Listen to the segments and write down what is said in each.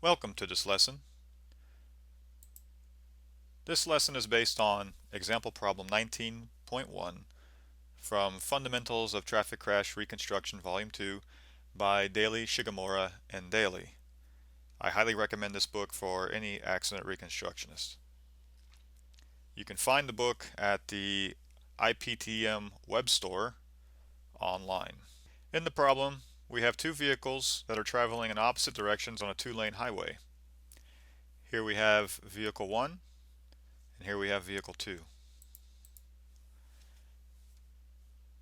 Welcome to this lesson. This lesson is based on example problem 19.1 from Fundamentals of Traffic Crash Reconstruction Volume 2 by Daly, Shigemura, and Daly. I highly recommend this book for any accident reconstructionist. You can find the book at the IPTM web store online. In the problem, we have two vehicles that are traveling in opposite directions on a two-lane highway. Here we have vehicle 1 and here we have vehicle 2.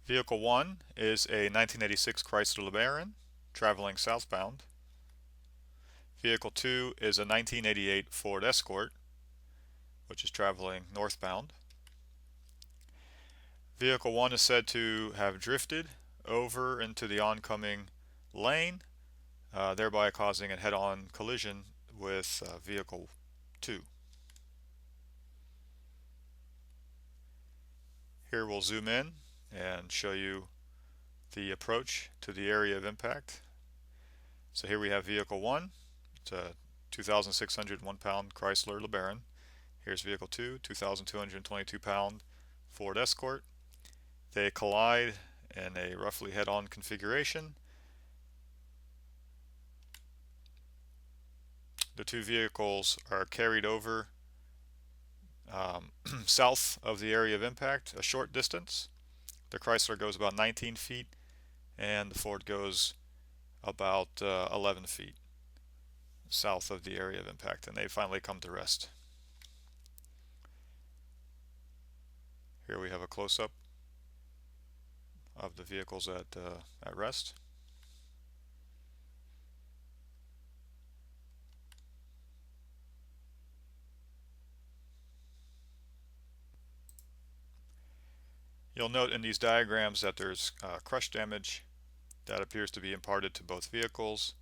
Vehicle 1 is a 1986 Chrysler LeBaron traveling southbound. Vehicle 2 is a 1988 Ford Escort, which is traveling northbound. Vehicle 1 is said to have drifted over into the oncoming lane, thereby causing a head-on collision with Vehicle 2. Here we'll zoom in and show you the approach to the area of impact. So here we have Vehicle 1. It's a 2,601 pound Chrysler LeBaron. Here's Vehicle 2, 2,222 pound Ford Escort. They collide in a roughly head-on configuration. The two vehicles are carried over south of the area of impact a short distance. The Chrysler goes about 19 feet and the Ford goes about 11 feet south of the area of impact, and they finally come to rest. Here we have a close-up of the vehicles at rest. You'll note in these diagrams that there's crush damage that appears to be imparted to both vehicles.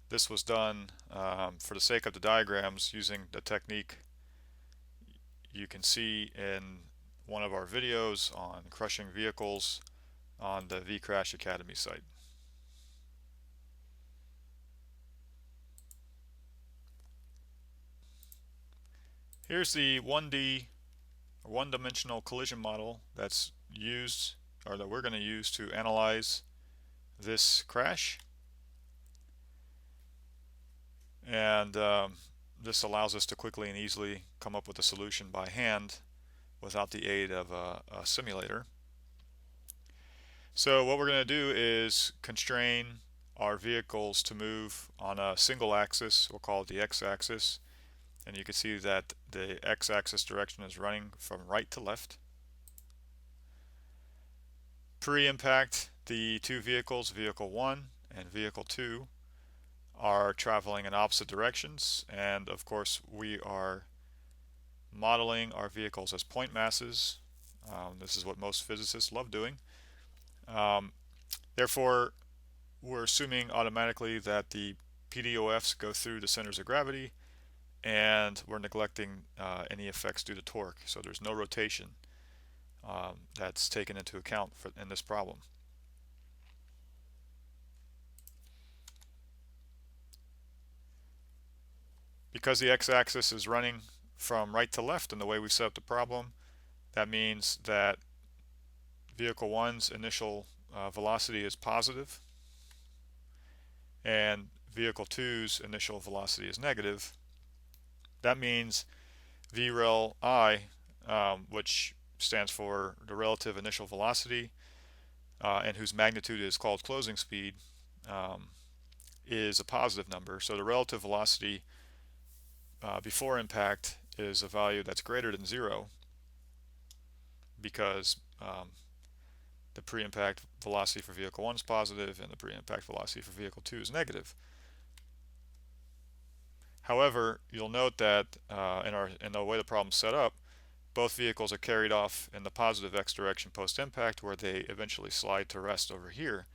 This was done for the sake of the diagrams using the technique you can see in one of our videos on crushing vehicles on the vCRASH Academy site. Here's the 1D or one-dimensional collision model that's used, or that we're going to use to analyze this crash. And this allows us to quickly and easily come up with a solution by hand without the aid of a simulator. So what we're going to do is constrain our vehicles to move on a single axis. We'll call it the x-axis, and you can see that the x-axis direction is running from right to left. Pre-impact, the two vehicles, vehicle 1 and vehicle 2, are traveling in opposite directions, and of course we are modeling our vehicles as point masses. This is what most physicists love doing. Therefore, we're assuming automatically that the PDOFs go through the centers of gravity, and we're neglecting any effects due to torque. So there's no rotation that's taken into account in this problem. Because the x-axis is running from right to left in the way we set up the problem, that means that vehicle 1's initial velocity is positive and vehicle 2's initial velocity is negative. That means VREL I, which stands for the relative initial velocity and whose magnitude is called closing speed, is a positive number. So the relative velocity before impact is a value that's greater than 0, because the pre-impact velocity for vehicle 1 is positive and the pre-impact velocity for vehicle 2 is negative. However, you'll note that in the way the problem's set up, both vehicles are carried off in the positive x direction post-impact, where they eventually slide to rest over here.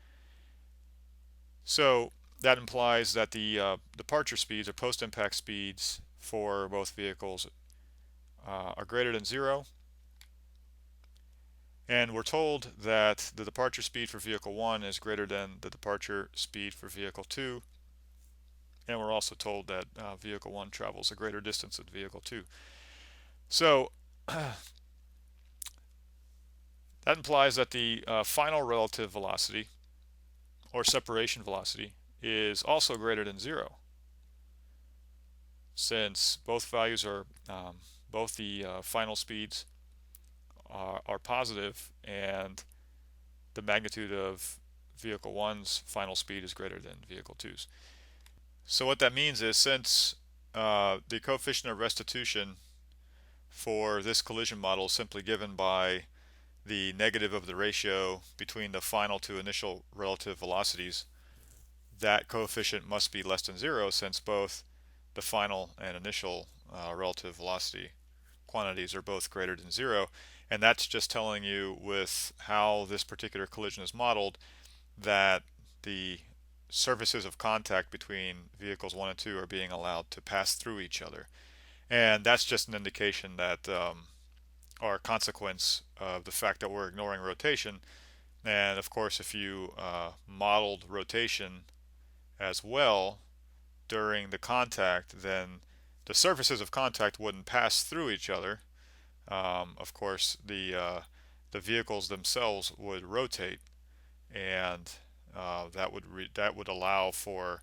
So that implies that the departure speeds or post-impact speeds for both vehicles are greater than 0. And we're told that the departure speed for vehicle 1 is greater than the departure speed for vehicle 2. And we're also told that vehicle 1 travels a greater distance than vehicle 2. So that implies that the final relative velocity, or separation velocity, is also greater than 0, since both values are, both the final speeds are positive, and the magnitude of vehicle 1's final speed is greater than vehicle 2's. So what that means is, since the coefficient of restitution for this collision model is simply given by the negative of the ratio between the final to initial relative velocities, that coefficient must be less than 0, since both the final and initial relative velocity quantities are both greater than 0. And that's just telling you, with how this particular collision is modeled, that the surfaces of contact between vehicles 1 and 2 are being allowed to pass through each other. And that's just an indication that, or a consequence of the fact that we're ignoring rotation. And of course, if you modeled rotation as well during the contact, then the surfaces of contact wouldn't pass through each other. Of course, the vehicles themselves would rotate, and that would allow for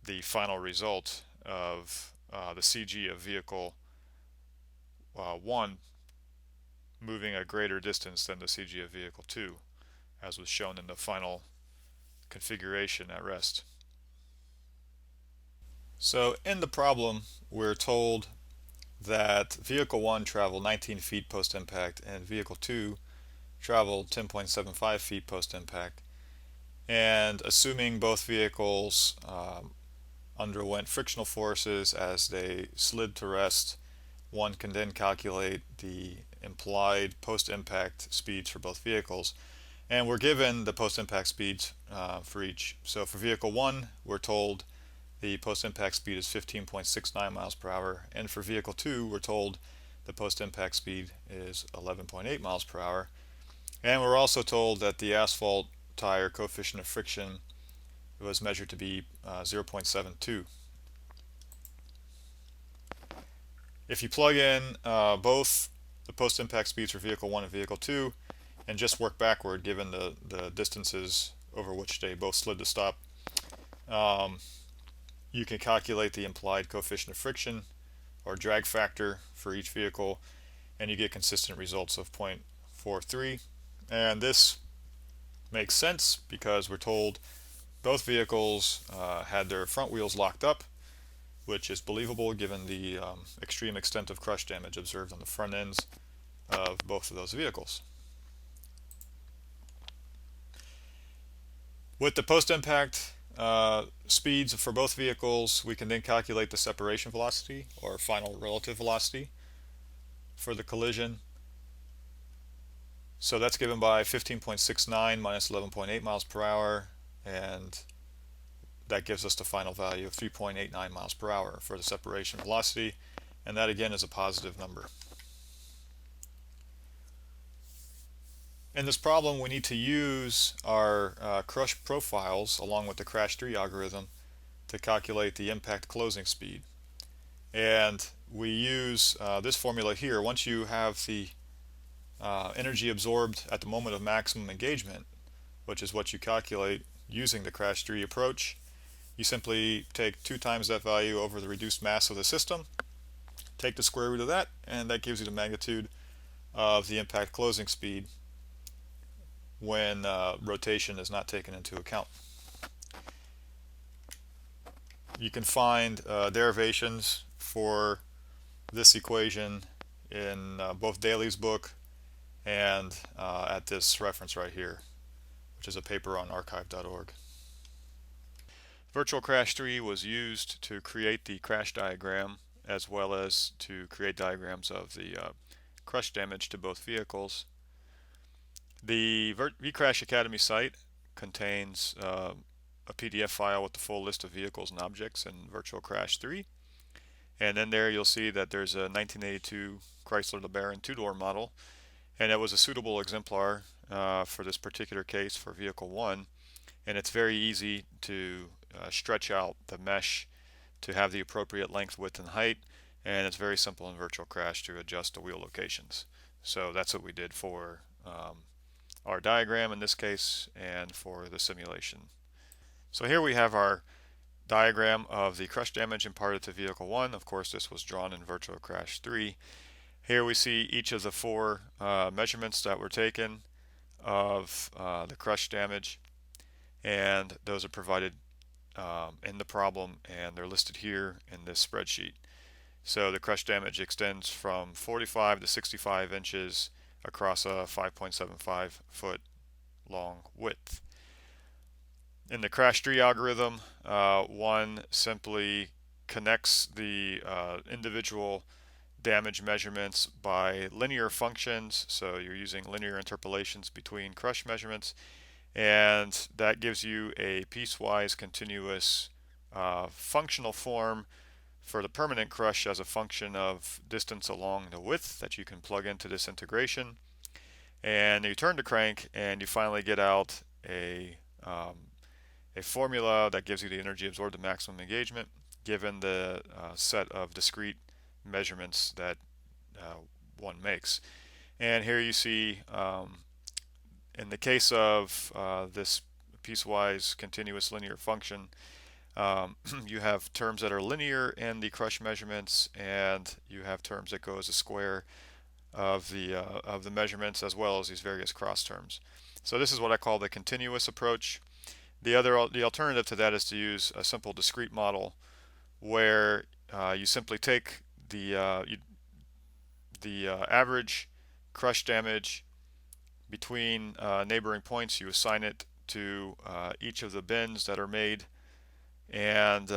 the final result of the CG of vehicle 1 moving a greater distance than the CG of vehicle 2, as was shown in the final configuration at rest. So in the problem, we're told that vehicle 1 traveled 19 feet post-impact and vehicle 2 traveled 10.75 feet post-impact. And assuming both vehicles underwent frictional forces as they slid to rest, one can then calculate the implied post-impact speeds for both vehicles. And we're given the post-impact speeds for each. So for vehicle 1, we're told the post-impact speed is 15.69 miles per hour. And for vehicle 2, we're told the post-impact speed is 11.8 miles per hour. And we're also told that the asphalt tire coefficient of friction was measured to be 0.72. If you plug in both the post-impact speeds for vehicle 1 and vehicle 2 and just work backward, given the distances over which they both slid to stop, you can calculate the implied coefficient of friction or drag factor for each vehicle, and you get consistent results of 0.43. And this makes sense because we're told both vehicles had their front wheels locked up, which is believable given the extreme extent of crush damage observed on the front ends of both of those vehicles. With the post-impact speeds for both vehicles, we can then calculate the separation velocity, or final relative velocity, for the collision. So that's given by 15.69 minus 11.8 miles per hour, and that gives us the final value of 3.89 miles per hour for the separation velocity, and that again is a positive number. In this problem, we need to use our crush profiles along with the crash-3 algorithm to calculate the impact closing speed. And we use this formula here. Once you have the energy absorbed at the moment of maximum engagement, which is what you calculate using the crash-3 approach, you simply take 2 times that value over the reduced mass of the system, take the square root of that, and that gives you the magnitude of the impact closing speed when rotation is not taken into account. You can find derivations for this equation in both Daly's book and at this reference right here, which is a paper on archive.org. Virtual Crash 3 was used to create the crash diagram, as well as to create diagrams of the crush damage to both vehicles. The vCRASH Academy site contains a PDF file with the full list of vehicles and objects in Virtual Crash 3. And then there you'll see that there's a 1982 Chrysler LeBaron two-door model, and it was a suitable exemplar for this particular case for vehicle 1. And it's very easy to stretch out the mesh to have the appropriate length, width, and height, and it's very simple in virtual crash to adjust the wheel locations. So that's what we did for our diagram in this case and for the simulation. So here we have our diagram of the crush damage imparted to vehicle 1. Of course, this was drawn in virtual crash 3. Here we see each of the 4 measurements that were taken of the crush damage, and those are provided in the problem, and they're listed here in this spreadsheet. So the crush damage extends from 45 to 65 inches across a 5.75 foot long width. In the crash tree algorithm, one simply connects the individual damage measurements by linear functions, so you're using linear interpolations between crush measurements, and that gives you a piecewise continuous functional form for the permanent crush as a function of distance along the width that you can plug into this integration. And you turn the crank and you finally get out a formula that gives you the energy absorbed at maximum engagement given the set of discrete measurements that one makes. And here you see in the case of this piecewise continuous linear function, you have terms that are linear in the crush measurements, and you have terms that go as a square of the measurements, as well as these various cross terms. So this is what I call the continuous approach. The alternative to that is to use a simple discrete model, where you simply take the average crush damage between neighboring points. You assign it to each of the bins that are made, and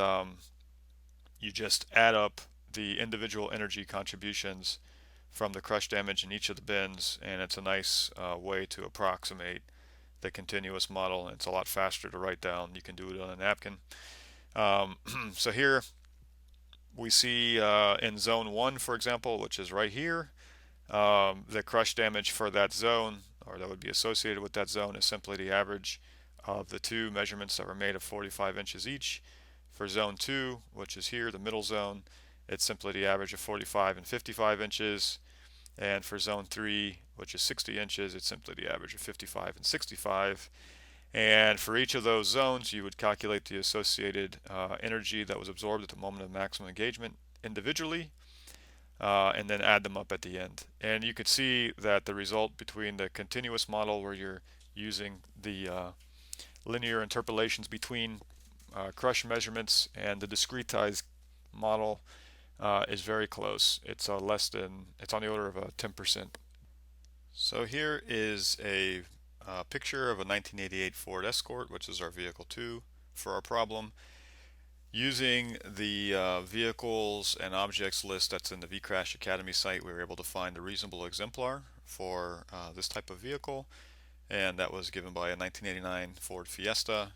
you just add up the individual energy contributions from the crush damage in each of the bins, and it's a nice way to approximate the continuous model, and it's a lot faster to write down. You can do it on a napkin. So here we see in zone 1, for example, which is right here, the crush damage for that zone, or that would be associated with that zone, is simply the average of the 2 measurements that were made of 45 inches each. For zone 2, which is here, the middle zone, it's simply the average of 45 and 55 inches. And for zone 3, which is 60 inches, it's simply the average of 55 and 65. And for each of those zones, you would calculate the associated energy that was absorbed at the moment of maximum engagement individually, and then add them up at the end. And you could see that the result between the continuous model, where you're using the linear interpolations between crush measurements, and the discretized model is very close. It's on the order of 10%. So here is a picture of a 1988 Ford Escort, which is our vehicle 2 for our problem. Using the vehicles and objects list that's in the vCRASH Academy site, we were able to find a reasonable exemplar for this type of vehicle, and that was given by a 1989 Ford Fiesta.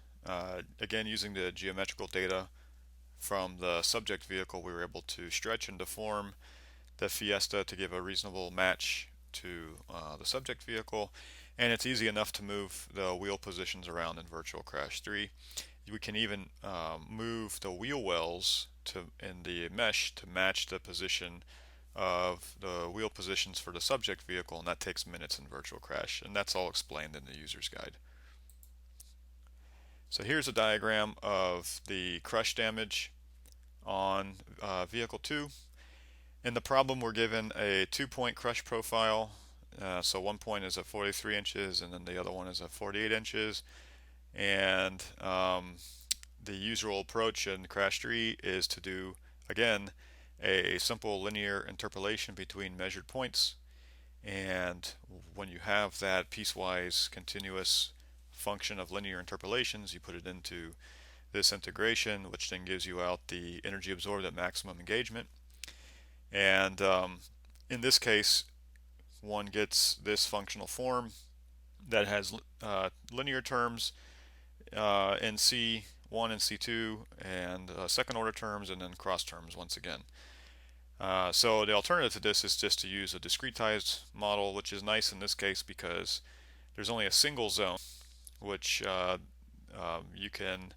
Again, using the geometrical data from the subject vehicle, we were able to stretch and deform the Fiesta to give a reasonable match to the subject vehicle, and it's easy enough to move the wheel positions around in virtual crash 3. We can even move the wheel wells in the mesh to match the position of the wheel positions for the subject vehicle, and that takes minutes in virtual crash, and that's all explained in the user's guide. So here's a diagram of the crush damage on vehicle 2. In the problem, we're given a 2-point crush profile. So one point is at 43 inches, and then the other one is at 48 inches. And the usual approach in crash 3 is to do, again, a simple linear interpolation between measured points. And when you have that piecewise continuous function of linear interpolations, you put it into this integration, which then gives you out the energy absorbed at maximum engagement. And in this case, one gets this functional form that has linear terms in C1 and C2, and second order terms, and then cross terms once again. So the alternative to this is just to use a discretized model, which is nice in this case because there's only a single zone, which you can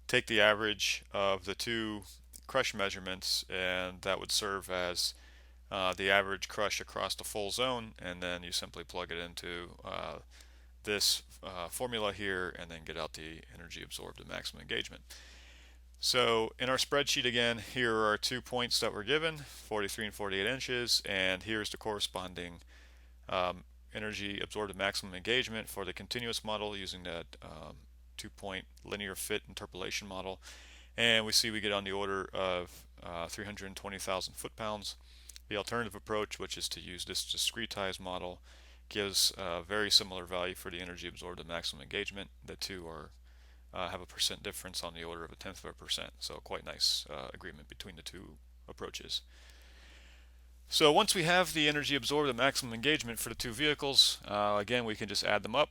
take the average of the 2 crush measurements, and that would serve as the average crush across the full zone, and then you simply plug it into this formula here and then get out the energy absorbed at maximum engagement. So in our spreadsheet again, here are 2 points that were given, 43 and 48 inches, and here's the corresponding energy absorbed at maximum engagement for the continuous model using that 2-point linear fit interpolation model. And we see we get on the order of 320,000 foot-pounds. The alternative approach, which is to use this discretized model, gives a very similar value for the energy absorbed at maximum engagement. The two are have a percent difference on the order of 0.1%, so quite nice agreement between the two approaches. So once we have the energy absorbed at maximum engagement for the two vehicles, again we can just add them up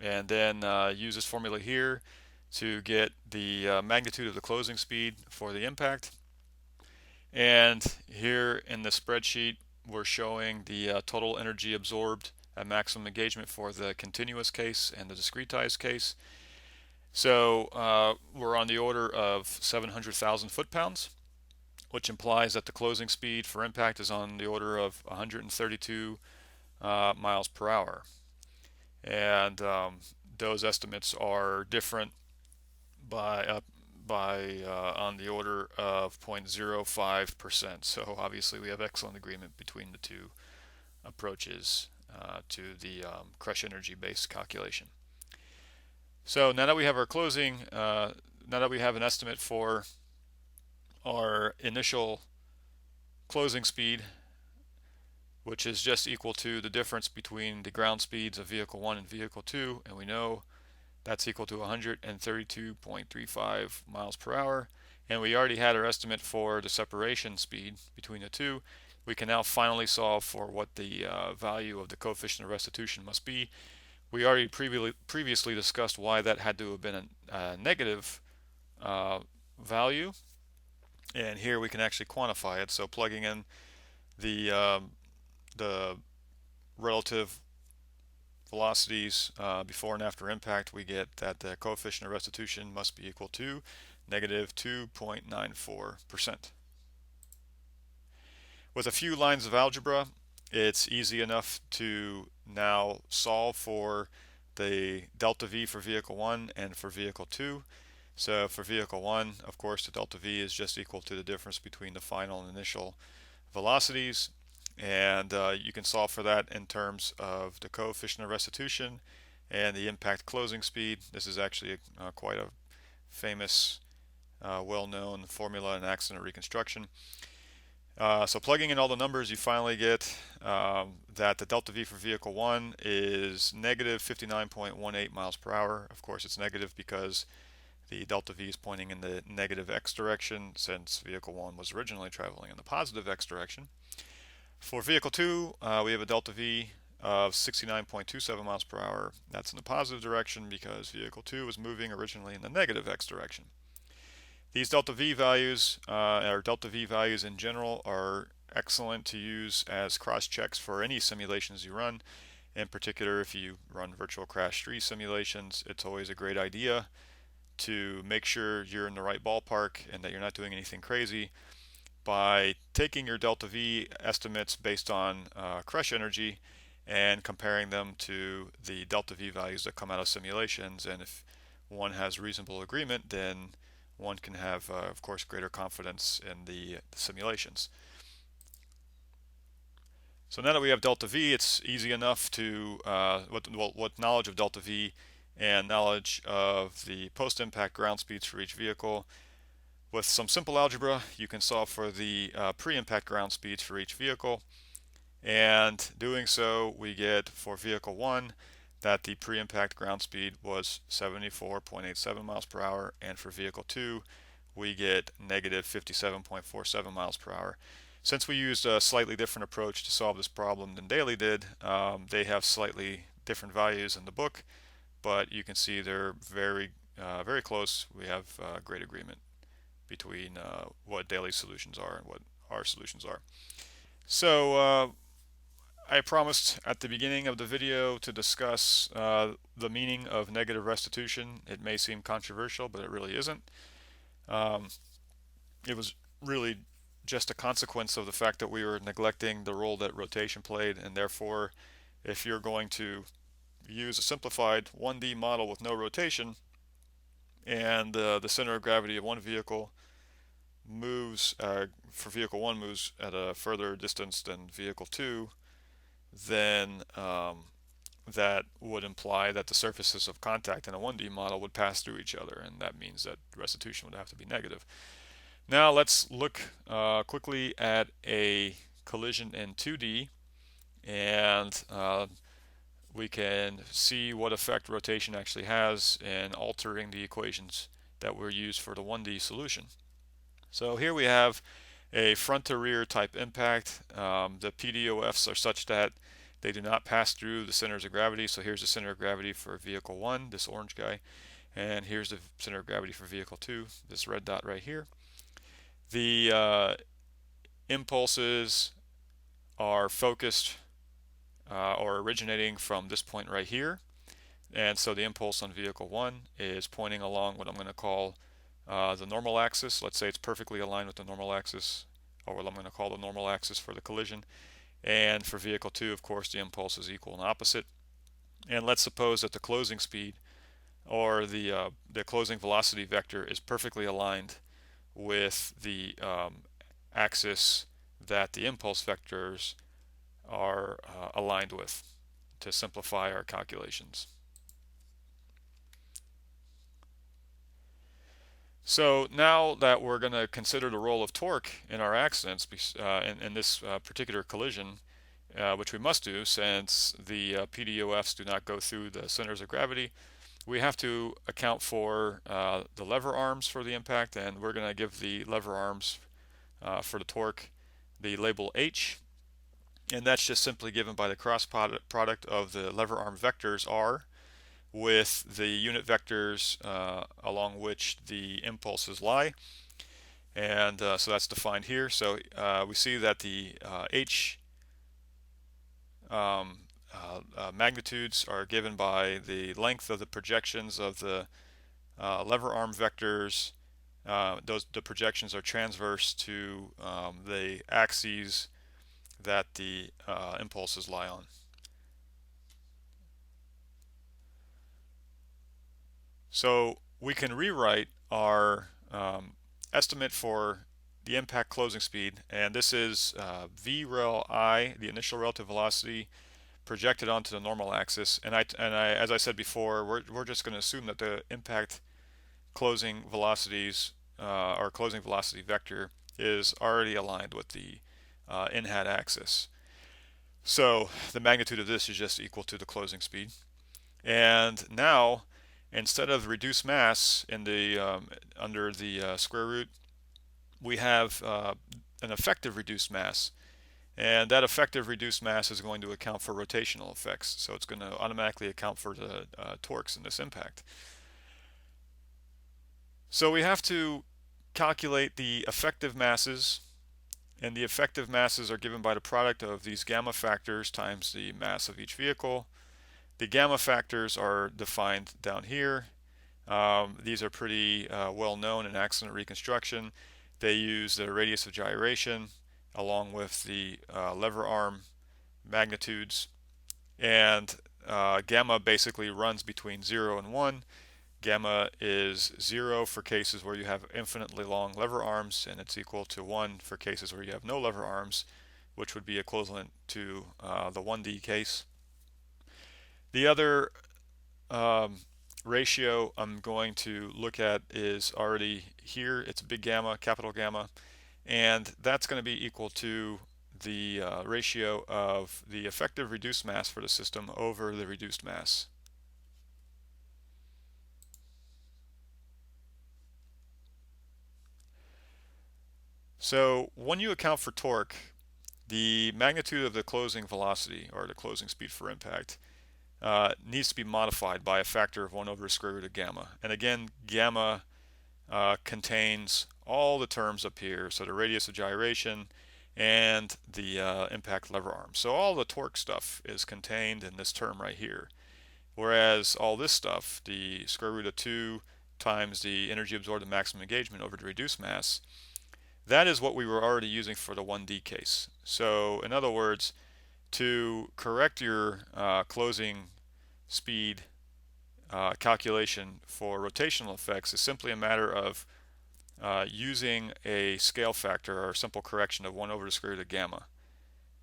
and then use this formula here to get the magnitude of the closing speed for the impact. And here in the spreadsheet we're showing the total energy absorbed at maximum engagement for the continuous case and the discretized case. So we're on the order of 700,000 foot-pounds, which implies that the closing speed for impact is on the order of 132 miles per hour. And those estimates are different by on the order of 0.05%. So obviously we have excellent agreement between the two approaches to the crush energy based calculation. So now that we have our closing, now that we have an estimate for our initial closing speed, which is just equal to the difference between the ground speeds of vehicle 1 and vehicle 2, and we know that's equal to 132.35 miles per hour, and we already had our estimate for the separation speed between the two. We can now finally solve for what the value of the coefficient of restitution must be. We already previously discussed why that had to have been a negative value, and here we can actually quantify it. So plugging in the relative velocities before and after impact, we get that the coefficient of restitution must be equal to negative 2.94%. With a few lines of algebra, it's easy enough to now solve for the delta V for vehicle 1 and for vehicle 2. So for vehicle 1, of course, the delta V is just equal to the difference between the final and initial velocities, and you can solve for that in terms of the coefficient of restitution and the impact closing speed. This is actually quite a famous, well-known formula in accident reconstruction. So plugging in all the numbers, you finally get that the delta V for vehicle 1 is negative 59.18 miles per hour. Of course, it's negative because the delta V is pointing in the negative x direction, since vehicle 1 was originally traveling in the positive x direction. For vehicle 2, we have a delta V of 69.27 miles per hour. That's in the positive direction because vehicle 2 was moving originally in the negative x direction. These delta V values, or delta V values in general, are excellent to use as cross checks for any simulations you run. In particular, if you run virtual crash 3 simulations, it's always a great idea to make sure you're in the right ballpark and that you're not doing anything crazy by taking your delta V estimates based on crush energy and comparing them to the delta V values that come out of simulations. And if one has reasonable agreement, then one can have, of course, greater confidence in the simulations. So now that we have delta V, it's easy enough to, with knowledge of delta V and knowledge of the post-impact ground speeds for each vehicle, with some simple algebra, you can solve for the pre-impact ground speeds for each vehicle. And doing so, we get for vehicle 1 that the pre-impact ground speed was 74.87 miles per hour, and for vehicle 2 we get negative 57.47 miles per hour. Since we used a slightly different approach to solve this problem than Daly did, they have slightly different values in the book, but you can see they're very close. We have great agreement between what Daly's solutions are and what our solutions are. So I promised at the beginning of the video to discuss the meaning of negative restitution. It may seem controversial, but it really isn't. it was really just a consequence of the fact that we were neglecting the role that rotation played, and therefore if you're going to use a simplified 1D model with no rotation and the center of gravity of one vehicle moves for vehicle 1 moves at a further distance than vehicle 2, then that would imply that the surfaces of contact in a 1D model would pass through each other, and that means that restitution would have to be negative. Now let's look quickly at a collision in 2D, and we can see what effect rotation actually has in altering the equations that were used for the 1D solution. So here we have a front to rear type impact. The PDOFs are such that they do not pass through the centers of gravity. So here's the center of gravity for vehicle 1, this orange guy, and here's the center of gravity for vehicle 2, this red dot right here. The impulses are focused or originating from this point right here, and so the impulse on vehicle 1 is pointing along what I'm going to call the normal axis. Let's say it's perfectly aligned with the normal axis, or what I'm going to call the normal axis for the collision. And for vehicle 2, of course, the impulse is equal and opposite. And let's suppose that the closing speed or the closing velocity vector is perfectly aligned with the axis that the impulse vectors are aligned with, to simplify our calculations. So now that we're going to consider the role of torque in our accidents in this particular collision, which we must do since the PDOFs do not go through the centers of gravity, we have to account for the lever arms for the impact, and we're going to give the lever arms for the torque the label H, and that's just simply given by the cross product of the lever arm vectors R with the unit vectors along which the impulses lie, and so that's defined here. So we see that the H magnitudes are given by the length of the projections of the lever arm vectors. The projections are transverse to the axes that the impulses lie on. So we can rewrite our estimate for the impact closing speed, and this is vrel I, the initial relative velocity, projected onto the normal axis. And as I said before, we're just going to assume that the impact closing velocities or closing velocity vector is already aligned with the in-hat axis. So the magnitude of this is just equal to the closing speed. And now, instead of reduced mass in the under the square root, we have an effective reduced mass, and that effective reduced mass is going to account for rotational effects, so it's going to automatically account for the torques in this impact. So we have to calculate the effective masses, and the effective masses are given by the product of these gamma factors times the mass of each vehicle. The gamma factors are defined down here. These are pretty well known in accident reconstruction. They use the radius of gyration along with the lever arm magnitudes, and gamma basically runs between 0 and 1. Gamma is 0 for cases where you have infinitely long lever arms, and it's equal to 1 for cases where you have no lever arms, which would be equivalent to the 1D case. The other ratio I'm going to look at is already here. It's big gamma, capital gamma, and that's going to be equal to the ratio of the effective reduced mass for the system over the reduced mass. So when you account for torque, the magnitude of the closing velocity, or the closing speed for impact, needs to be modified by a factor of 1 over the square root of gamma. And again, gamma contains all the terms up here, so the radius of gyration and the impact lever arm. So all the torque stuff is contained in this term right here. Whereas all this stuff, the square root of 2 times the energy absorbed at maximum engagement over the reduced mass, that is what we were already using for the 1D case. So in other words, to correct your closing speed calculation for rotational effects is simply a matter of using a scale factor or a simple correction of 1 over the square root of gamma.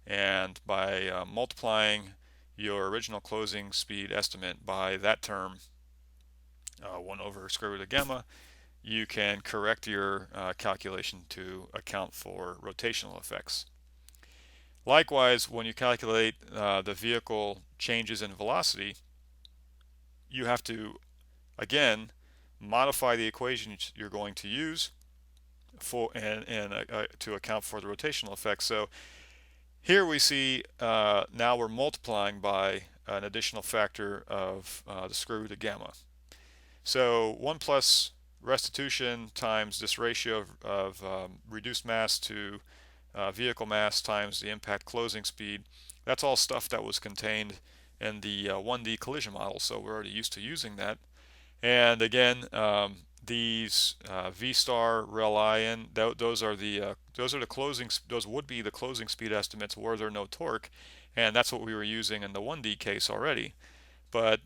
And by multiplying your original closing speed estimate by that term, 1 over square root of gamma, you can correct your calculation to account for rotational effects. Likewise, when you calculate the vehicle changes in velocity, you have to, again, modify the equations you're going to use for to account for the rotational effects. So here we see now we're multiplying by an additional factor of the square root of gamma. So 1 plus restitution times this ratio of reduced mass to vehicle mass times the impact closing speed. That's all stuff that was contained in the 1D collision model, so we're already used to using that. And again, these V star rel in, those would be the closing speed estimates were there no torque, and that's what we were using in the 1D case already. But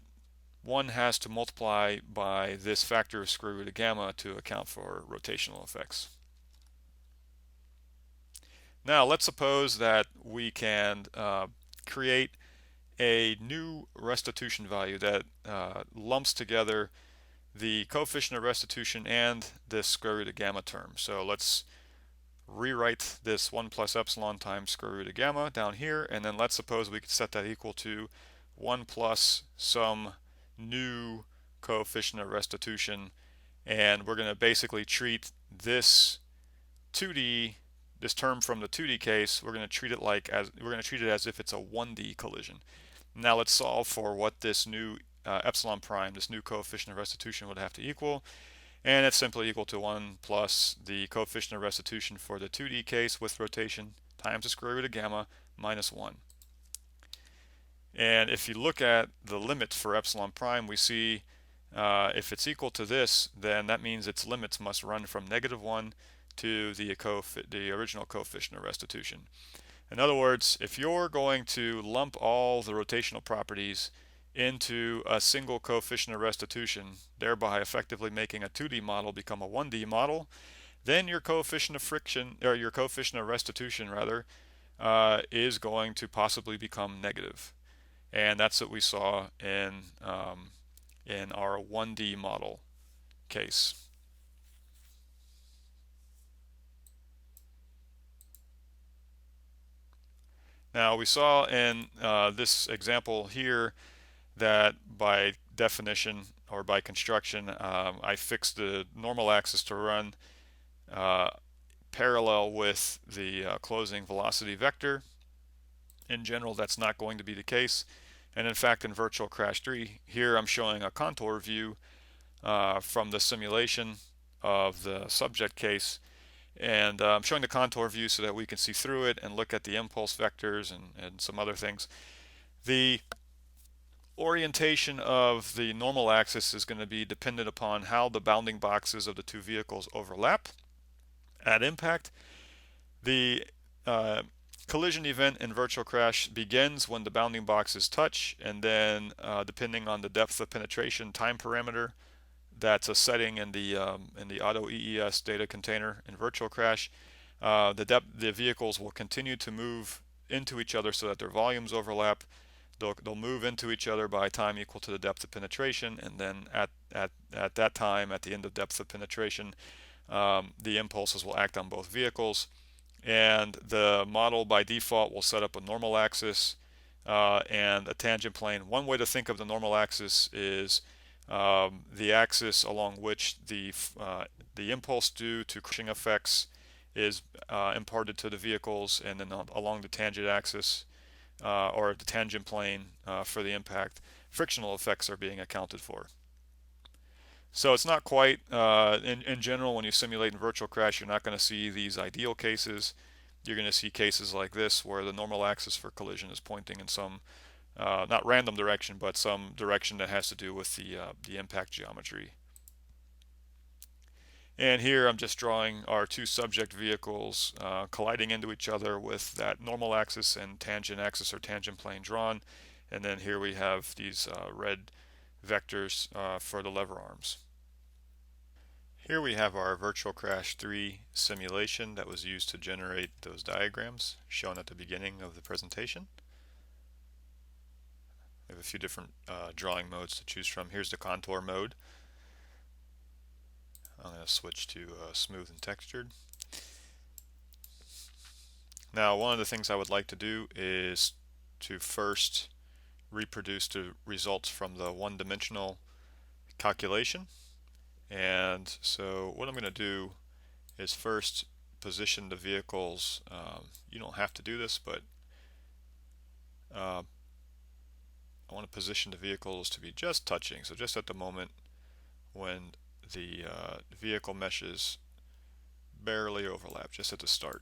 one has to multiply by this factor of square root of gamma to account for rotational effects. Now let's suppose that we can create a new restitution value that lumps together the coefficient of restitution and this square root of gamma term. So let's rewrite this 1 plus epsilon times square root of gamma down here, and then let's suppose we could set that equal to 1 plus some new coefficient of restitution, and we're going to basically treat this 2D, this term from the 2D case, we're going to treat it as if it's a 1D collision. Now let's solve for what this new epsilon prime, this new coefficient of restitution, would have to equal, and it's simply equal to 1 plus the coefficient of restitution for the 2D case with rotation times the square root of gamma minus 1. And if you look at the limits for epsilon prime, we see if it's equal to this, then that means its limits must run from -1 to the original coefficient of restitution. In other words, if you're going to lump all the rotational properties into a single coefficient of restitution, thereby effectively making a 2D model become a 1D model, then your coefficient of friction, or your coefficient of restitution rather, is going to possibly become negative. And that's what we saw in our 1D model case. Now we saw in this example here that by definition or by construction, I fixed the normal axis to run parallel with the closing velocity vector. In general, that's not going to be the case, and in fact in Virtual Crash 3 here I'm showing a contour view from the simulation of the subject case, and I'm showing the contour view so that we can see through it and look at the impulse vectors and some other things. The orientation of the normal axis is going to be dependent upon how the bounding boxes of the two vehicles overlap at impact. The collision event in Virtual Crash begins when the bounding boxes touch, and then depending on the depth of penetration time parameter, that's a setting in the auto EES data container in Virtual Crash, the vehicles will continue to move into each other so that their volumes overlap. They'll move into each other by time equal to the depth of penetration, and then at that time, at the end of depth of penetration, the impulses will act on both vehicles, and the model by default will set up a normal axis and a tangent plane. One way to think of the normal axis is the axis along which the impulse due to crushing effects is imparted to the vehicles, and then along the tangent axis or the tangent plane for the impact, frictional effects are being accounted for. So it's not quite, in general, when you simulate in Virtual Crash, you're not going to see these ideal cases. You're going to see cases like this where the normal axis for collision is pointing in some, not random direction, but some direction that has to do with the impact geometry. And here I'm just drawing our two subject vehicles colliding into each other with that normal axis and tangent axis or tangent plane drawn. And then here we have these red vectors for the lever arms. Here we have our Virtual Crash 3 simulation that was used to generate those diagrams shown at the beginning of the presentation. We have a few different drawing modes to choose from. Here's the contour mode. I'm going to switch to smooth and textured. Now, one of the things I would like to do is to first reproduce the results from the one-dimensional calculation. And so what I'm going to do is first position the vehicles. You don't have to do this, but I want to position the vehicles to be just touching. So just at the moment when the vehicle meshes barely overlap, just at the start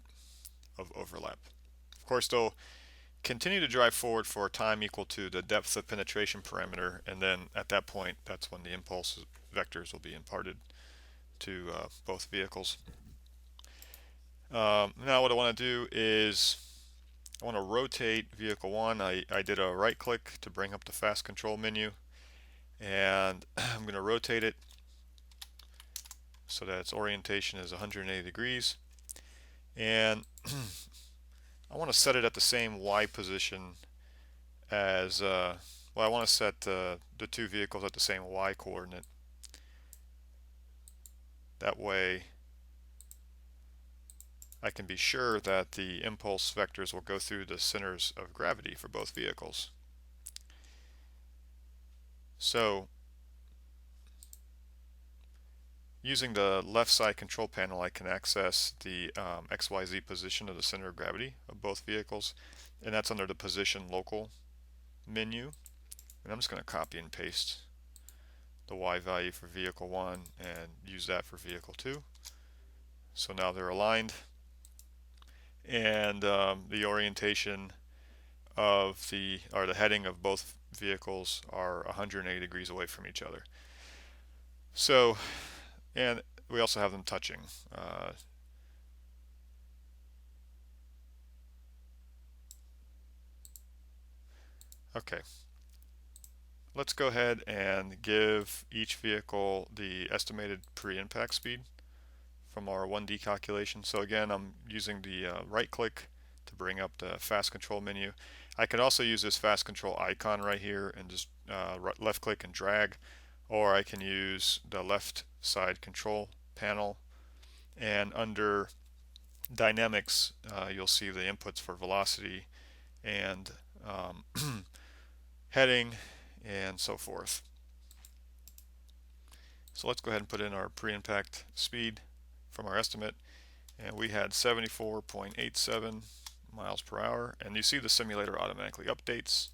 of overlap. Of course, they'll continue to drive forward for a time equal to the depth of penetration parameter, and then at that point, that's when the impulse vectors will be imparted to both vehicles. Now what I want to do is I want to rotate vehicle 1. I did a right click to bring up the fast control menu, and I'm going to rotate it so that its orientation is 180 degrees, and I want to set it at the same Y position as well, I want to set the two vehicles at the same Y coordinate. That way I can be sure that the impulse vectors will go through the centers of gravity for both vehicles. So using the left side control panel, I can access the XYZ position of the center of gravity of both vehicles, and that's under the position local menu. And I'm just going to copy and paste the Y value for vehicle 1 and use that for vehicle 2. So now they're aligned, and the orientation of the heading of both vehicles are 180 degrees away from each other. So, and we also have them touching. Okay, let's go ahead and give each vehicle the estimated pre-impact speed from our 1D calculation. So again, I'm using the right click to bring up the fast control menu. I could also use this fast control icon right here and just left click and drag, or I can use the left side control panel, and under dynamics you'll see the inputs for velocity and heading and so forth. So let's go ahead and put in our pre-impact speed from our estimate, and we had 74.87 miles per hour, and you see the simulator automatically updates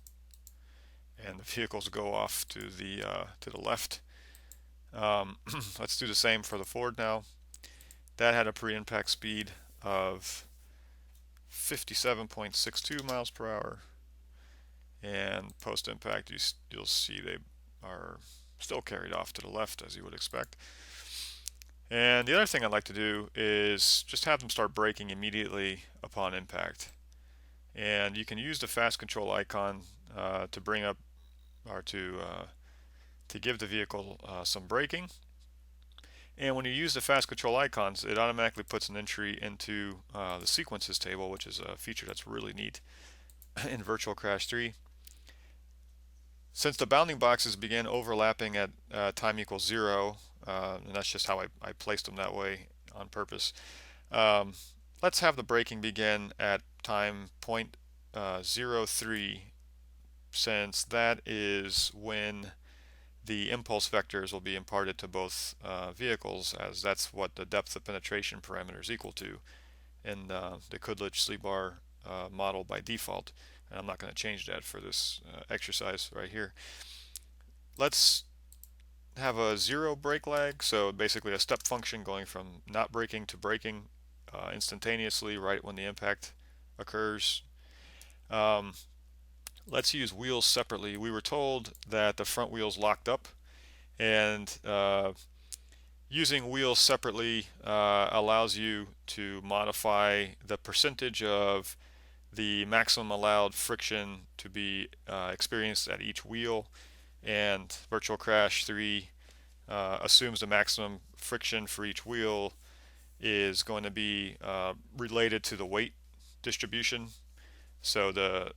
and the vehicles go off to the left. Let's do the same for the Ford now. That had a pre-impact speed of 57.62 miles per hour, and post-impact you'll see they are still carried off to the left, as you would expect. And the other thing I'd like to do is just have them start braking immediately upon impact. And you can use the fast control icon to bring up or to give the vehicle some braking. And when you use the fast control icons, it automatically puts an entry into the sequences table, which is a feature that's really neat in Virtual Crash 3. Since the bounding boxes begin overlapping at time equals 0, and that's just how I placed them that way on purpose, let's have the braking begin at time 0.03, since that is when the impulse vectors will be imparted to both vehicles, as that's what the depth of penetration parameter is equal to in the Kudlich-Slebar model by default. And I'm not going to change that for this exercise right here. Let's have a 0 brake lag, so basically a step function going from not braking to braking instantaneously right when the impact occurs. Let's use wheels separately. We were told that the front wheels locked up, and Using wheels separately allows you to modify the percentage of the maximum allowed friction to be experienced at each wheel, and Virtual Crash 3 assumes the maximum friction for each wheel is going to be related to the weight distribution. So the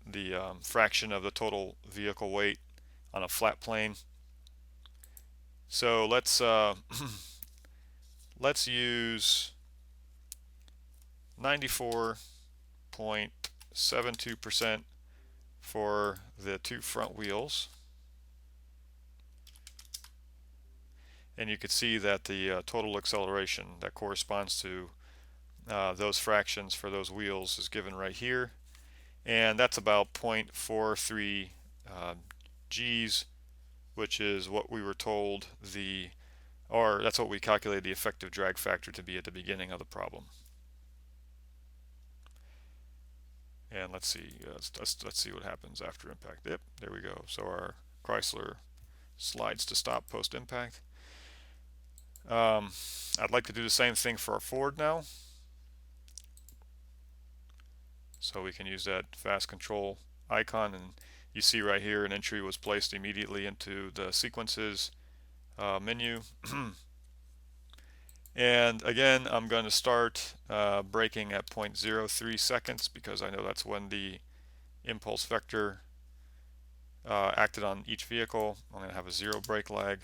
fraction of the total vehicle weight on a flat plane. So let's use 94.72% for the two front wheels, and you can see that the total acceleration that corresponds to those fractions for those wheels is given right here, and that's about 0.43 G's, which is what we were told or that's what we calculated the effective drag factor to be at the beginning of the problem. And let's see, let's see what happens after impact. Yep, there we go. So our Chrysler slides to stop post impact. I'd like to do the same thing for our Ford now. So we can use that fast control icon, and you see right here an entry was placed immediately into the sequences menu. And again, I'm going to start braking at 0.03 seconds because I know that's when the impulse vector acted on each vehicle. I'm going to have a 0 brake lag.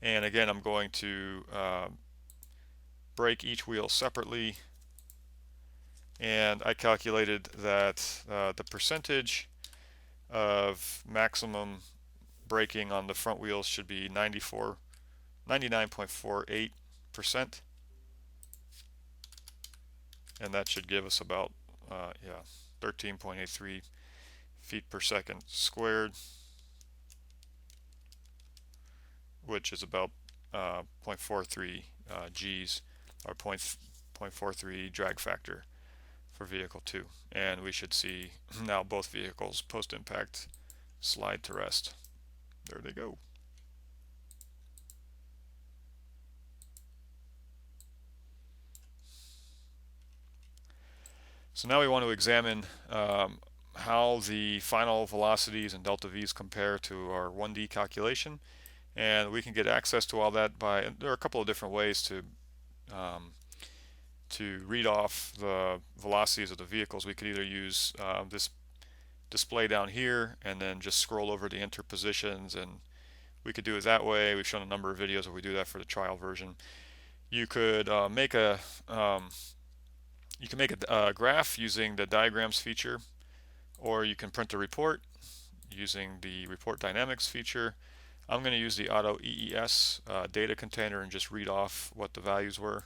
And again, I'm going to brake each wheel separately. And I calculated that the percentage of maximum braking on the front wheels should be 99.48%, and that should give us about 13.83 feet per second squared, which is about 0.43 G's, or 0.43 drag factor for vehicle 2. And we should see now both vehicles post-impact slide to rest. There they go. So now we want to examine how the final velocities and delta V's compare to our 1D calculation. And we can get access to all that by, there are a couple of different ways to read off the velocities of the vehicles. We could either use this display down here and then just scroll over the interpositions, and we could do it that way. We've shown a number of videos where we do that for the trial version. You could make a graph using the diagrams feature, or you can print a report using the report dynamics feature. I'm going to use the auto EES data container and just read off what the values were.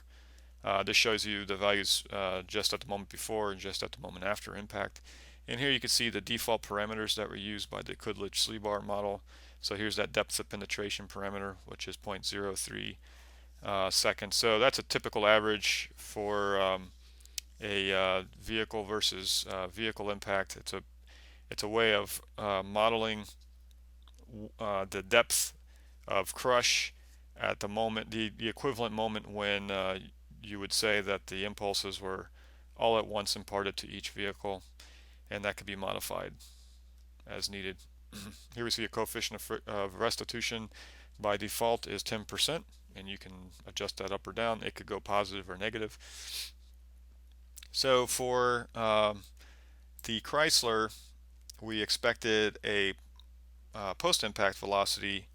This shows you the values just at the moment before and just at the moment after impact. And here you can see the default parameters that were used by the Kudlich-Slebar model. So here's that depth of penetration parameter, which is 0.03 seconds. So that's a typical average for a vehicle versus vehicle impact. It's a way of modeling the depth of crush at the moment, the equivalent moment when you would say that the impulses were all at once imparted to each vehicle, and that could be modified as needed. Here we see a coefficient of restitution by default is 10%, and you can adjust that up or down. It could go positive or negative. So for the Chrysler, we expected a post-impact velocity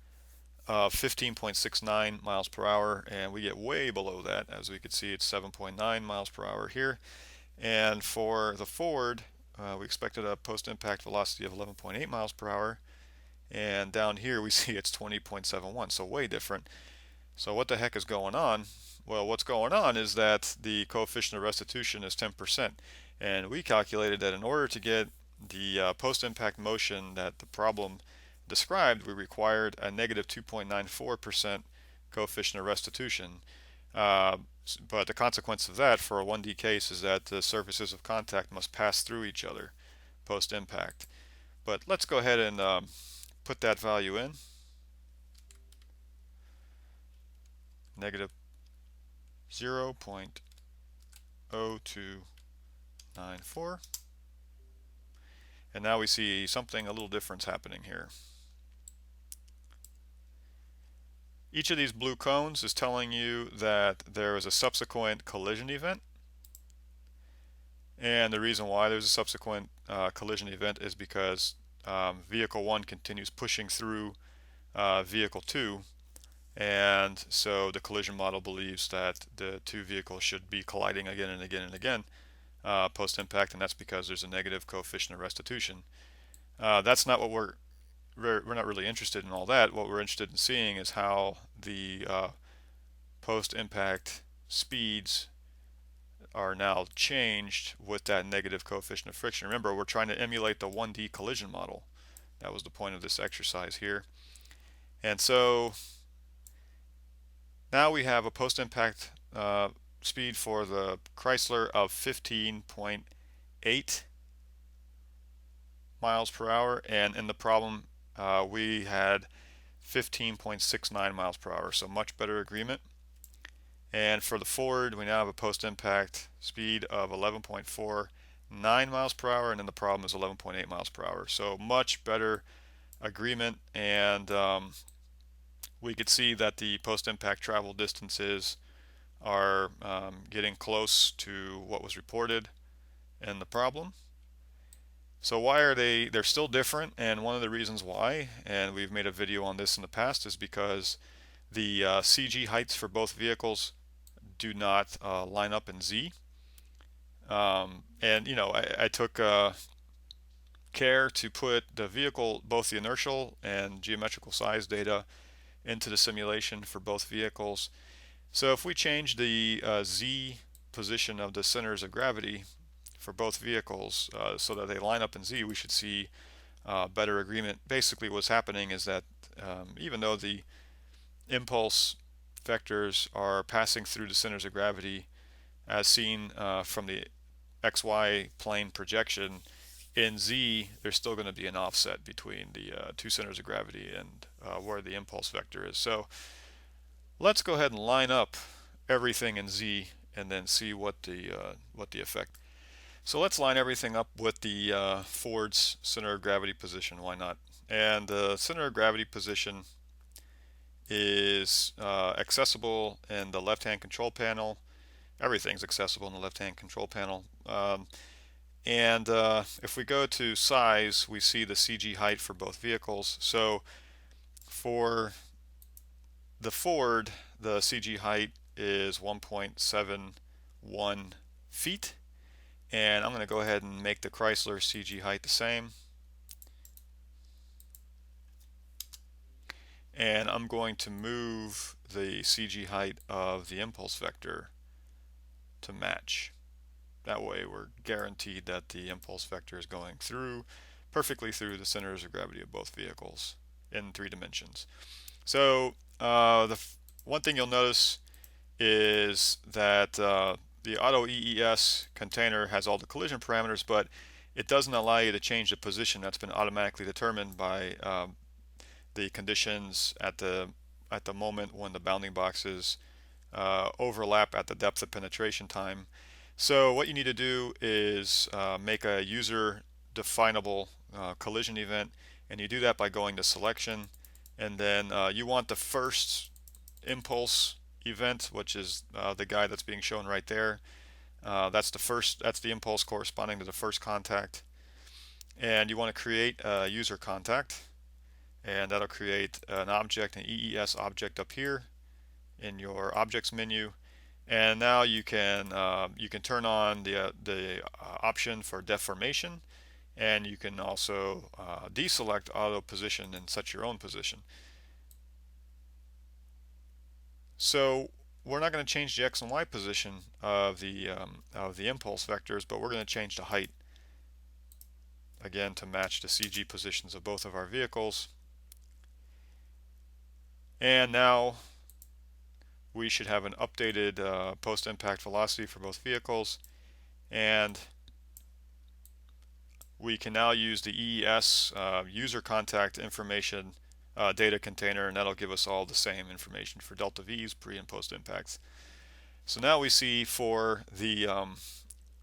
of 15.69 miles per hour, and we get way below that. As we can see, it's 7.9 miles per hour here. And for the Ford, we expected a post-impact velocity of 11.8 miles per hour, and down here we see it's 20.71, so way different. So what the heck is going on? Well, what's going on is that the coefficient of restitution is 10%, and we calculated that in order to get the post-impact motion that the problem described, we required a negative 2.94% coefficient of restitution. But the consequence of that for a 1D case is that the surfaces of contact must pass through each other post-impact. But let's go ahead and put that value in. negative 0.0294. And now we see something a little different happening here. Each of these blue cones is telling you that there is a subsequent collision event. And the reason why there's a subsequent collision event is because vehicle 1 continues pushing through vehicle 2, and so the collision model believes that the two vehicles should be colliding again and again and again post-impact, and that's because there's a negative coefficient of restitution. That's not what we're not really interested in all that. What we're interested in seeing is how the post-impact speeds are now changed with that negative coefficient of friction. Remember, we're trying to emulate the 1D collision model. That was the point of this exercise here. And so now we have a post-impact speed for the Chrysler of 15.8 miles per hour, and in the problem we had 15.69 miles per hour, so much better agreement. And for the Ford, we now have a post-impact speed of 11.49 miles per hour, and then the problem is 11.8 miles per hour. So much better agreement, and we could see that the post-impact travel distances are getting close to what was reported in the problem. So why are they're still different, and one of the reasons why, and we've made a video on this in the past, is because the CG heights for both vehicles do not line up in Z. And you know, I took care to put the vehicle, both the inertial and geometrical size data, into the simulation for both vehicles. So if we change the Z position of the centers of gravity for both vehicles so that they line up in Z, we should see better agreement. Basically what's happening is that even though the impulse vectors are passing through the centers of gravity as seen from the XY plane projection, in Z there's still going to be an offset between the two centers of gravity and where the impulse vector is. So let's go ahead and line up everything in Z and then see what the effect. So let's line everything up with the Ford's center of gravity position. Why not? And the center of gravity position is accessible in the left-hand control panel. Everything's accessible in the left-hand control panel. And if we go to size, we see the CG height for both vehicles. So for the Ford, the CG height is 1.71 feet. And I'm going to go ahead and make the Chrysler CG height the same. And I'm going to move the CG height of the impulse vector to match. That way we're guaranteed that the impulse vector is going perfectly through the centers of gravity of both vehicles in 3 dimensions. So one thing you'll notice is that the Auto EES container has all the collision parameters, but it doesn't allow you to change the position that's been automatically determined by the conditions at the moment when the bounding boxes overlap at the depth of penetration time. So what you need to do is make a user definable collision event, and you do that by going to selection, and then you want the first impulse event, which is the guy that's being shown right there. That's the impulse corresponding to the first contact, and you want to create a user contact, and that'll create an object, an EES object up here in your objects menu. And now you can turn on the option for deformation, and you can also deselect auto position and set your own position. So we're not going to change the X and Y position of the impulse vectors, but we're going to change the height again to match the CG positions of both of our vehicles. And now we should have an updated post-impact velocity for both vehicles, and we can now use the EES user contact information data container, and that'll give us all the same information for delta V's, pre and post impacts. So now we see for the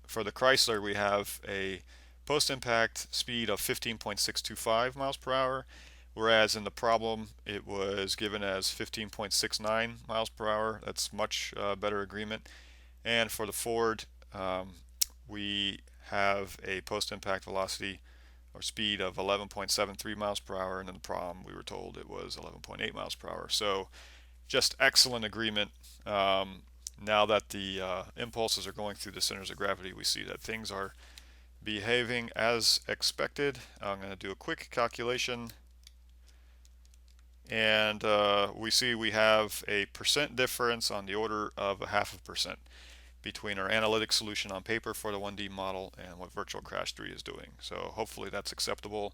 Chrysler, we have a post-impact speed of 15.625 miles per hour, whereas in the problem it was given as 15.69 miles per hour. That's much better agreement. And for the Ford, we have a post-impact velocity or speed of 11.73 miles per hour, and in the problem we were told it was 11.8 miles per hour. So just excellent agreement. Now that the impulses are going through the centers of gravity, we see that things are behaving as expected. I'm going to do a quick calculation, and we see we have a percent difference on the order of 0.5% between our analytic solution on paper for the 1D model and what Virtual Crash 3 is doing. So hopefully that's acceptable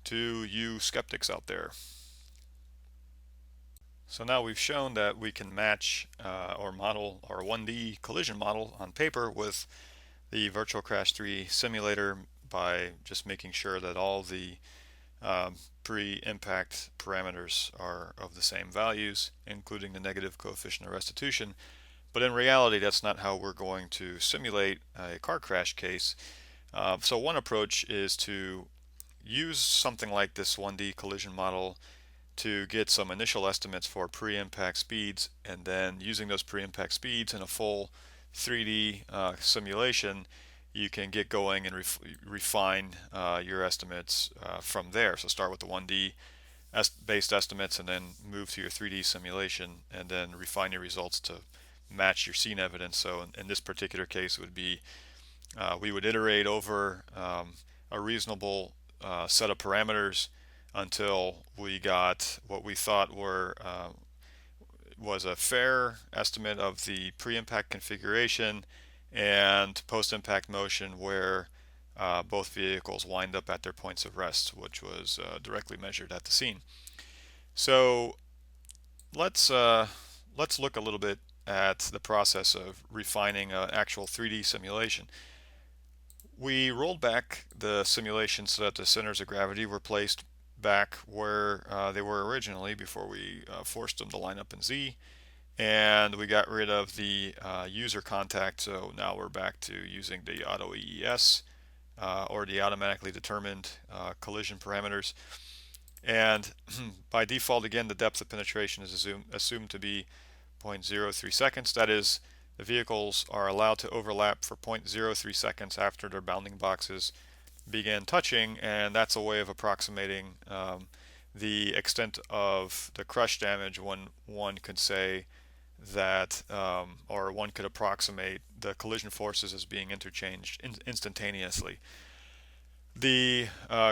to you skeptics out there. So now we've shown that we can match or model our 1D collision model on paper with the Virtual Crash 3 simulator by just making sure that all the pre-impact parameters are of the same values, including the negative coefficient of restitution. But in reality, that's not how we're going to simulate a car crash case. So one approach is to use something like this 1D collision model to get some initial estimates for pre-impact speeds, and then using those pre-impact speeds in a full 3D simulation, you can get going and refine your estimates from there. So start with the 1D based estimates and then move to your 3D simulation and then refine your results to match your scene evidence. So in this particular case, it would be we would iterate over a reasonable set of parameters until we got what we thought was a fair estimate of the pre-impact configuration and post-impact motion where both vehicles wind up at their points of rest, which was directly measured at the scene. So let's look a little bit at the process of refining an actual 3D simulation. We rolled back the simulation so that the centers of gravity were placed back where they were originally before we forced them to line up in Z, and we got rid of the user contact. So now we're back to using the auto EES or the automatically determined collision parameters. And by default, again, the depth of penetration is assumed to be 0.03 seconds. That is, the vehicles are allowed to overlap for 0.03 seconds after their bounding boxes begin touching, and that's a way of approximating the extent of the crush damage when one could say that, or one could approximate the collision forces as being interchanged instantaneously. The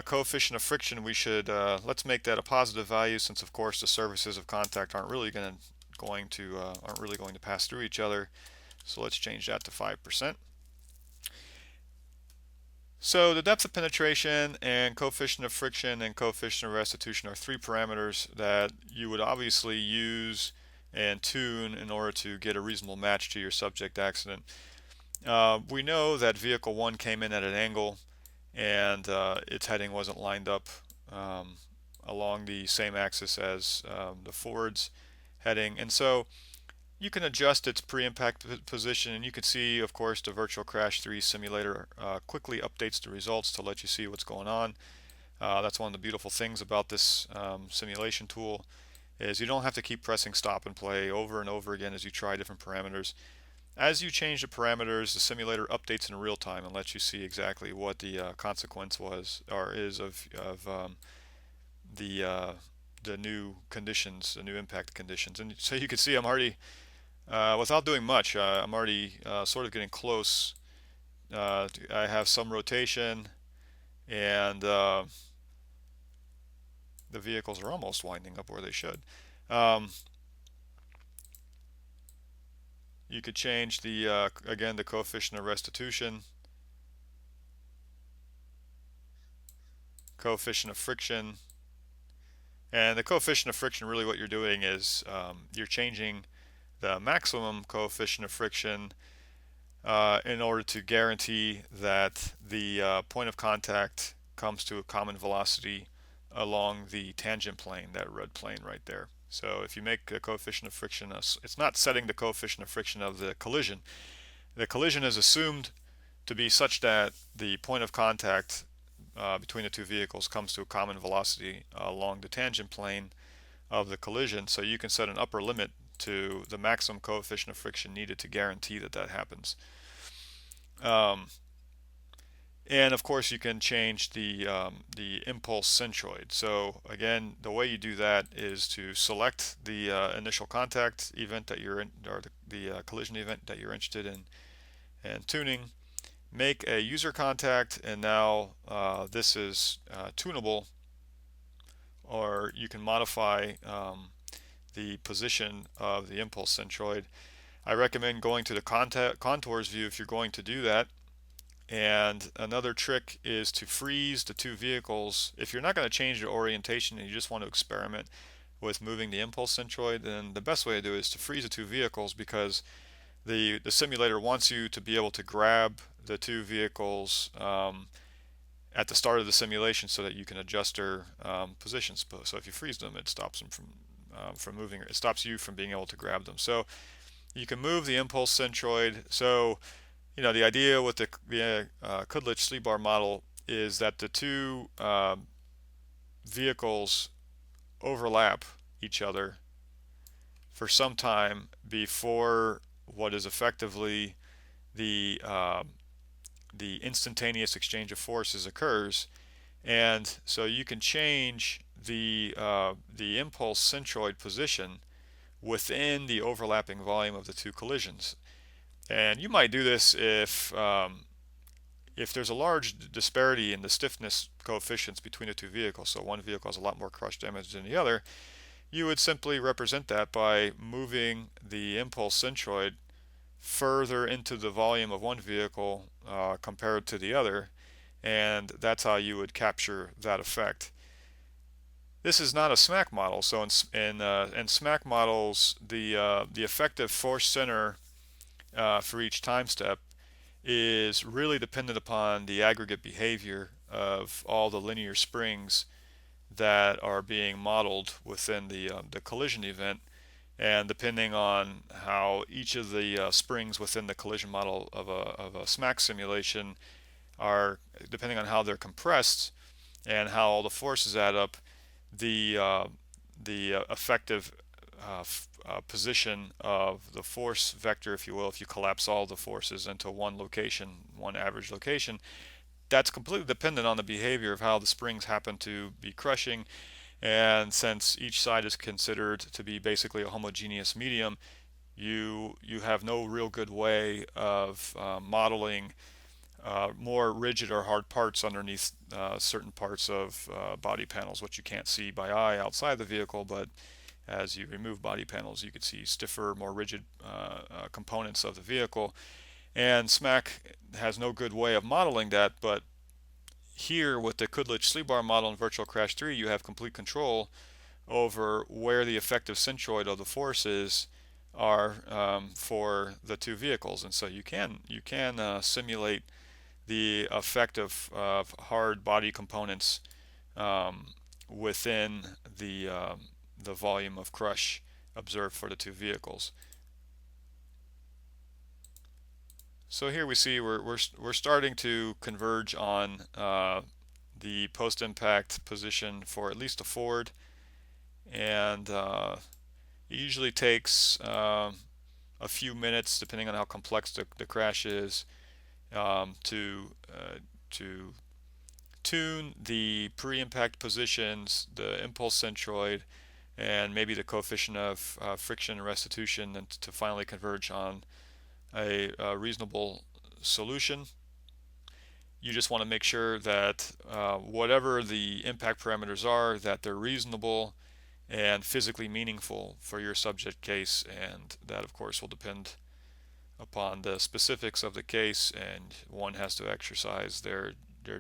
coefficient of friction, we should let's make that a positive value, since of course the surfaces of contact aren't really going to pass through each other. So let's change that to 5%. So the depth of penetration and coefficient of friction and coefficient of restitution are three parameters that you would obviously use and tune in order to get a reasonable match to your subject accident. We know that vehicle 1 came in at an angle and its heading wasn't lined up along the same axis as the Ford's heading, and so you can adjust its pre-impact position, and you can see, of course, the Virtual Crash 3 simulator quickly updates the results to let you see what's going on. That's one of the beautiful things about this simulation tool, is you don't have to keep pressing stop and play over and over again as you try different parameters. As you change the parameters, the simulator updates in real time and lets you see exactly what the consequence was or is of the new conditions, the new impact conditions. And so you can see I'm already, without doing much, I'm already sort of getting close. I have some rotation, and the vehicles are almost winding up where they should. You could change the again, the coefficient of restitution, coefficient of friction, and the coefficient of friction, really what you're doing is you're changing the maximum coefficient of friction in order to guarantee that the point of contact comes to a common velocity along the tangent plane, that red plane right there. So if you make the coefficient of friction, it's not setting the coefficient of friction of the collision. The collision is assumed to be such that the point of contact between the two vehicles comes to a common velocity along the tangent plane of the collision. So you can set an upper limit to the maximum coefficient of friction needed to guarantee that that happens. And of course, you can change the impulse centroid. So again, the way you do that is to select the initial contact event that you're in, or the collision event that you're interested in, and tuning. Make a user contact, and now this is tunable, or you can modify the position of the impulse centroid. I recommend going to the contours view if you're going to do that. And another trick is to freeze the two vehicles. If you're not going to change the orientation and you just want to experiment with moving the impulse centroid, then the best way to do it is to freeze the two vehicles, because the simulator wants you to be able to grab the two vehicles at the start of the simulation so that you can adjust their positions. So if you freeze them, it stops them from moving. It stops you from being able to grab them. So you can move the impulse centroid. So the idea with the Kudlich-Slebar model is that the two vehicles overlap each other for some time before what is effectively the instantaneous exchange of forces occurs. And so you can change the impulse centroid position within the overlapping volume of the two collisions. And you might do this if there's a large disparity in the stiffness coefficients between the two vehicles. So one vehicle has a lot more crush damage than the other. You would simply represent that by moving the impulse centroid further into the volume of one vehicle compared to the other, and that's how you would capture that effect. This is not a SMAC model. So in SMAC models, the effective force center for each time step is really dependent upon the aggregate behavior of all the linear springs that are being modeled within the collision event. And depending on how each of the springs within the collision model of a SMAC simulation are, depending on how they're compressed and how all the forces add up, the effective position of the force vector, if you will, if you collapse all the forces into one location, one average location, that's completely dependent on the behavior of how the springs happen to be crushing. And since each side is considered to be basically a homogeneous medium, you have no real good way of modeling more rigid or hard parts underneath certain parts of body panels, which you can't see by eye outside the vehicle, but as you remove body panels, you could see stiffer, more rigid components of the vehicle. And SMAC has no good way of modeling that, but here with the Kudlich-Slebar model in Virtual Crash 3, you have complete control over where the effective centroid of the forces are for the two vehicles. And so you can simulate the effect of hard body components within the volume of crush observed for the two vehicles. So here we see we're starting to converge on the post-impact position for at least a Ford, and it usually takes a few minutes, depending on how complex the crash is, to tune the pre-impact positions, the impulse centroid, and maybe the coefficient of friction and restitution, and to finally converge on a reasonable solution. You just want to make sure that whatever the impact parameters are, that they're reasonable and physically meaningful for your subject case, and that of course will depend upon the specifics of the case, and one has to exercise their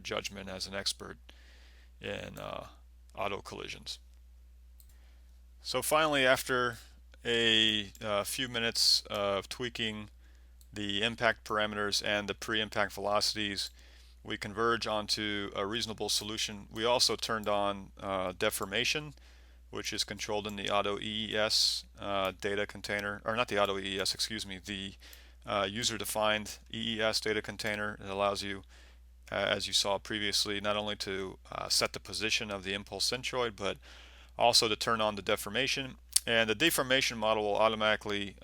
judgment as an expert in auto collisions. So finally, after a few minutes of tweaking the impact parameters and the pre-impact velocities, we converge onto a reasonable solution. We also turned on deformation, which is controlled in the auto EES data container, or not the auto EES, excuse me, the user-defined EES data container. It allows you, as you saw previously, not only to set the position of the impulse centroid, but also to turn on the deformation. And the deformation model will automatically,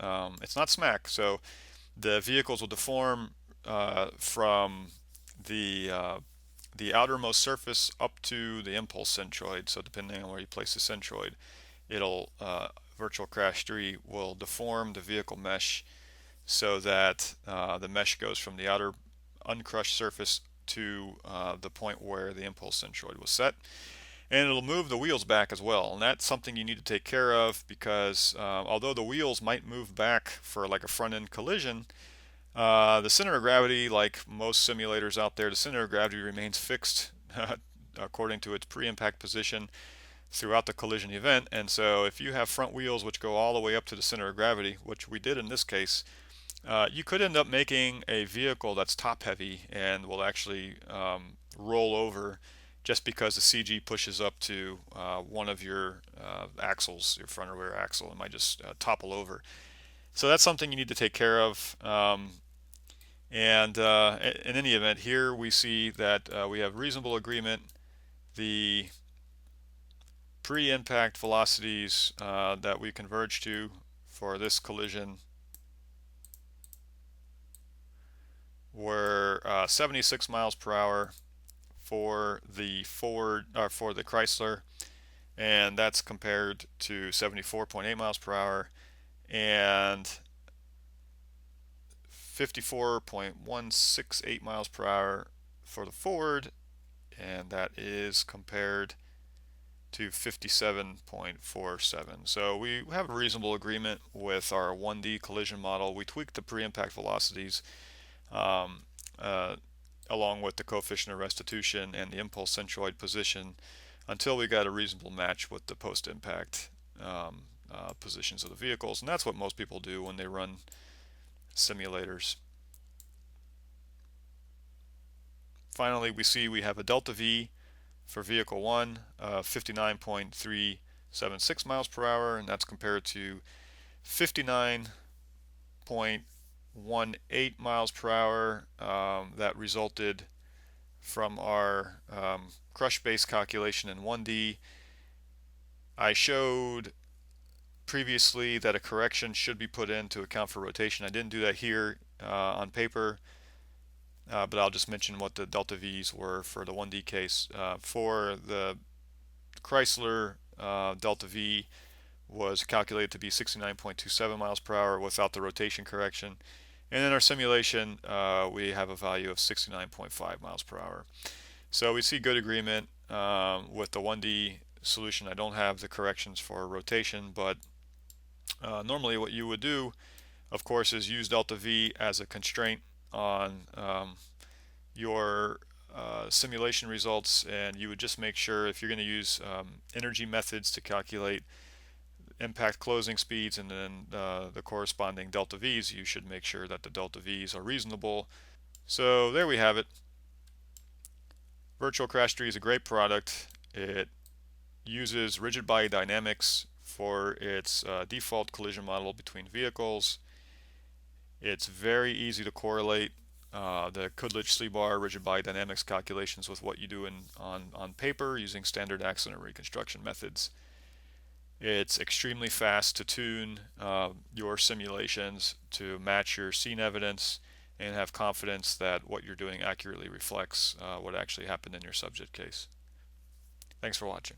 it's not smack, so the vehicles will deform from the outermost surface up to the impulse centroid. So depending on where you place the centroid, it'll virtual crash 3 will deform the vehicle mesh so that the mesh goes from the outer uncrushed surface to the point where the impulse centroid was set. And it'll move the wheels back as well, and that's something you need to take care of because although the wheels might move back for like a front end collision, the center of gravity, like most simulators out there, the center of gravity remains fixed according to its pre-impact position throughout the collision event. And so if you have front wheels which go all the way up to the center of gravity, which we did in this case, you could end up making a vehicle that's top heavy and will actually roll over just because the CG pushes up to one of your axles, your front or rear axle, and might just topple over. So that's something you need to take care of. And in any event, here we see that we have reasonable agreement. The pre-impact velocities that we converge to for this collision were 76 miles per hour for the for the Chrysler, and that's compared to 74.8 miles per hour and 54.168 miles per hour for the Ford, and that is compared to 57.47. So we have a reasonable agreement with our 1D collision model. We tweaked the pre-impact velocities along with the coefficient of restitution and the impulse centroid position until we got a reasonable match with the post-impact positions of the vehicles. And that's what most people do when they run simulators. Finally, we see we have a delta V for vehicle 1 of 59.376 miles per hour, and that's compared to 59.18 miles per hour that resulted from our crush base calculation in 1D. I showed previously that a correction should be put in to account for rotation. I didn't do that here on paper, but I'll just mention what the delta V's were for the 1D case. For the Chrysler, delta V was calculated to be 69.27 miles per hour without the rotation correction. And in our simulation, we have a value of 69.5 miles per hour. So we see good agreement with the 1D solution. I don't have the corrections for rotation, but normally what you would do, of course, is use delta V as a constraint on your simulation results, and you would just make sure if you're going to use energy methods to calculate impact closing speeds and then the corresponding delta V's, you should make sure that the delta V's are reasonable. So there we have it. Virtual Crash 3 is a great product. It uses rigid body dynamics for its default collision model between vehicles. It's very easy to correlate the Kudlich-Slebar rigid body dynamics calculations with what you do on paper using standard accident reconstruction methods. It's extremely fast to tune your simulations to match your scene evidence and have confidence that what you're doing accurately reflects what actually happened in your subject case. Thanks for watching.